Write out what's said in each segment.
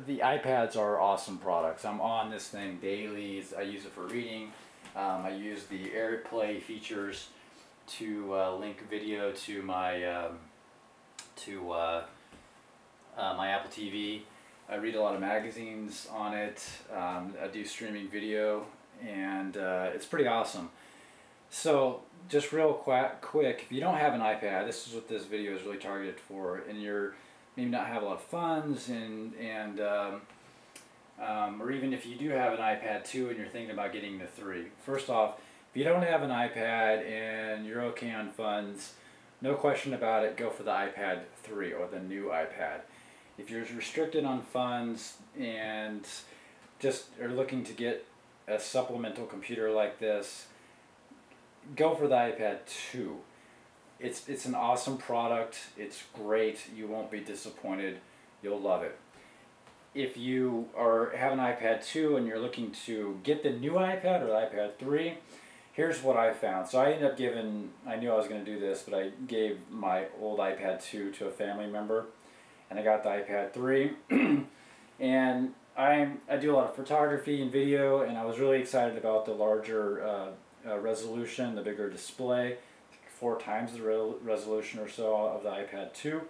the iPads are awesome products. I'm on this thing daily. I use it for reading. I use the AirPlay features to link video to my Apple TV. I read a lot of magazines on it. I do streaming video, and it's pretty awesome. So just real quick, if you don't have an iPad, this is what this video is really targeted for, and you're maybe not have a lot of funds, or even if you do have an iPad 2 and you're thinking about getting the 3. First off, if you don't have an iPad and you're okay on funds, no question about it, go for the iPad 3 or the new iPad. If you're restricted on funds and just are looking to get a supplemental computer like this, go for the iPad 2. It's an awesome product. It's great. You won't be disappointed. You'll love it. If you have an iPad 2 and you're looking to get the new iPad or the iPad 3, here's what I found. So I ended up I knew I was going to do this, but I gave my old iPad 2 to a family member, and I got the iPad 3. And I do a lot of photography and video, and I was really excited about the larger resolution, the bigger display, 4 times the resolution or so of the iPad 2.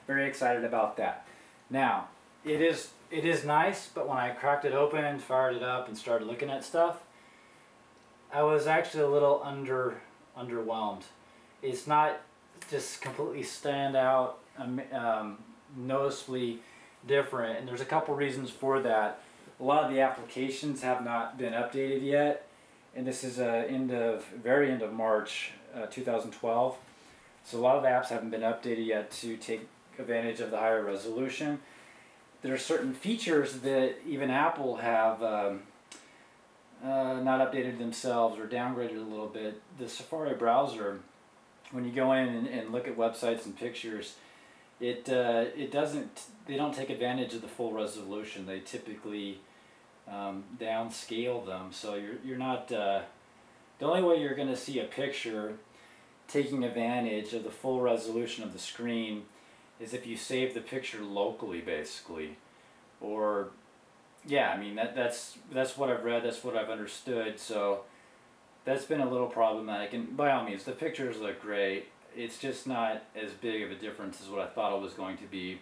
Very excited about that. Now, it is nice, but when I cracked it open, fired it up, and started looking at stuff, I was actually a little underwhelmed. It's not just completely stand out, noticeably different, and there's a couple reasons for that. A lot of the applications have not been updated yet, and this is very end of March 2012. So a lot of the apps haven't been updated yet to take advantage of the higher resolution. There are certain features that even Apple have not updated themselves or downgraded a little bit. The Safari browser, when you go in and look at websites and pictures, they don't take advantage of the full resolution. They typically downscale them, so you're not the only way you're going to see a picture taking advantage of the full resolution of the screen is if you save the picture locally, basically. Or yeah, I mean that's what I've read, that's what I've understood, so that's been a little problematic. And by all means, the pictures look great. It's just not as big of a difference as what I thought it was going to be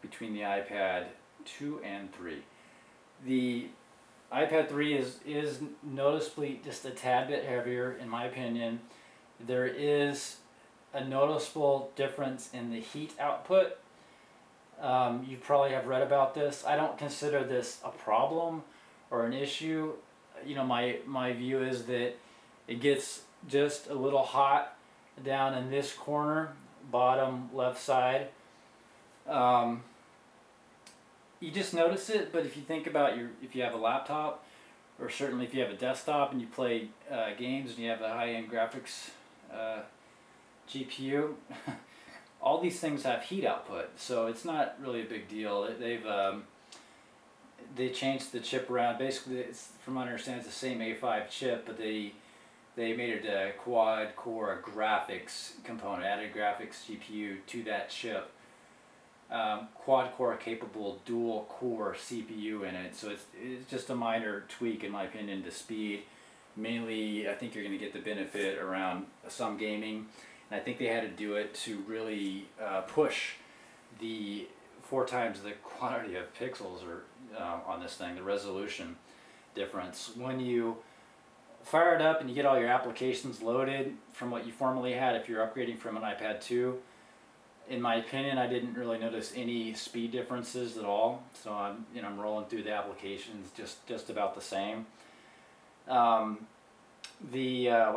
between the iPad 2 and 3. The iPad 3 is noticeably just a tad bit heavier, in my opinion. There is a noticeable difference in the heat output. You probably have read about this. I don't consider this a problem or an issue. You know, my view is that it gets just a little hot down in this corner, bottom left side. You just notice it, but if you think about if you have a laptop, or certainly if you have a desktop and you play games and you have a high-end graphics GPU, all these things have heat output, so it's not really a big deal. They changed the chip around. Basically, from what I understand, it's the same A5 chip, but they made it a quad-core graphics component, added graphics GPU to that chip. Quad-core capable dual-core CPU in it, so it's just a minor tweak, in my opinion, to speed. Mainly, I think you're going to get the benefit around some gaming, and I think they had to do it to really push the 4 times the quantity of pixels on this thing, the resolution difference. When you fire it up and you get all your applications loaded from what you formerly had, if you're upgrading from an iPad 2, in my opinion, I didn't really notice any speed differences at all. So I'm rolling through the applications just about the same. What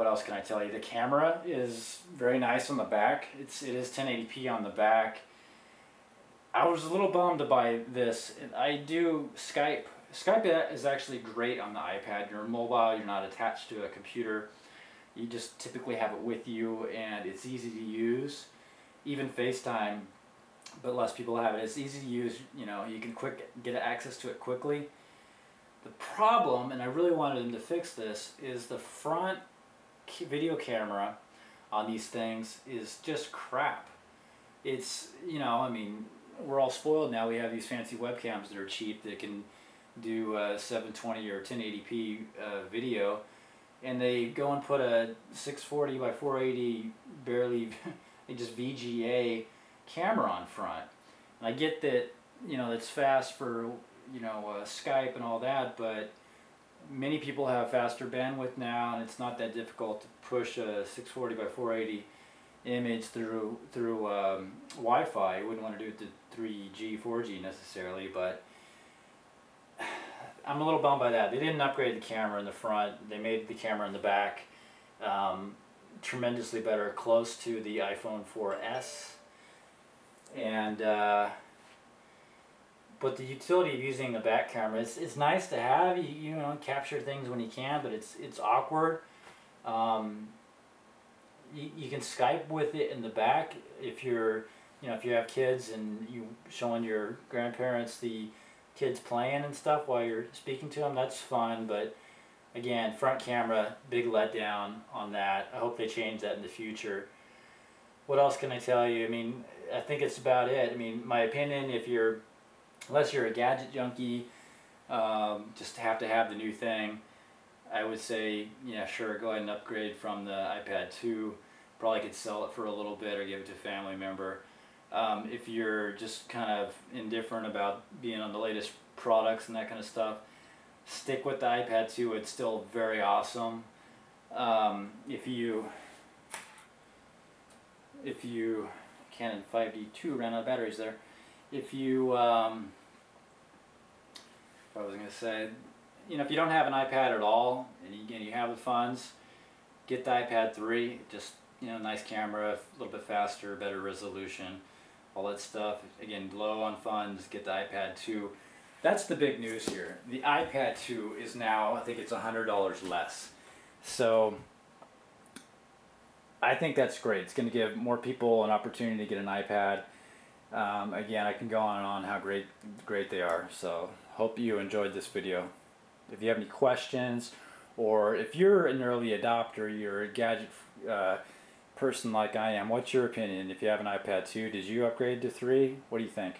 else can I tell you? The camera is very nice on the back. It is 1080p on the back. I was a little bummed to buy this. I do Skype. Skype is actually great on the iPad. You're mobile. You're not attached to a computer. You just typically have it with you, and it's easy to use. Even FaceTime, but less people have it. It's easy to use. You know, you can get access to it quickly. The problem, and I really wanted them to fix this, is the front video camera on these things is just crap. It's, you know, I mean, we're all spoiled now. We have these fancy webcams that are cheap that can do 720 or 1080p video, and they go and put a 640 by 480 barely just VGA camera on front. And I get that, you know, it's fast for, you know, Skype and all that, but many people have faster bandwidth now, and it's not that difficult to push a 640 by 480 image through Wi-Fi. You wouldn't want to do it to 3G, 4G necessarily, but I'm a little bummed by that. They didn't upgrade the camera in the front. They made the camera in the back tremendously better, close to the iPhone 4S. And but the utility of using the back camera, it's nice to have. You know, capture things when you can, but it's awkward. You can Skype with it in the back if you're, you know, if you have kids and you showing your grandparents the kids playing and stuff while you're speaking to them. That's fun, but again, front camera, big letdown on that. I hope they change that in the future. What else can I tell you? I mean, I think it's about it. I mean, my opinion, unless you're a gadget junkie, just have to have the new thing, I would say, yeah, sure, go ahead and upgrade from the iPad 2. Probably could sell it for a little bit or give it to a family member. If you're just kind of indifferent about being on the latest products and that kind of stuff, stick with the iPad 2. It's still very awesome. If you Canon 5D2 ran out of batteries there. If you what was I going to say? You know, if you don't have an iPad at all and you have the funds, get the iPad 3. Just, you know, nice camera, a little bit faster, better resolution, all that stuff. Again, low on funds, get the iPad 2. That's the big news here. The iPad 2 is now, I think it's $100 less. So I think that's great. It's going to give more people an opportunity to get an iPad. Again, I can go on and on how great they are. So hope you enjoyed this video. If you have any questions, or if you're an early adopter, you're a gadget person like I am, what's your opinion? If you have an iPad 2, did you upgrade to 3? What do you think?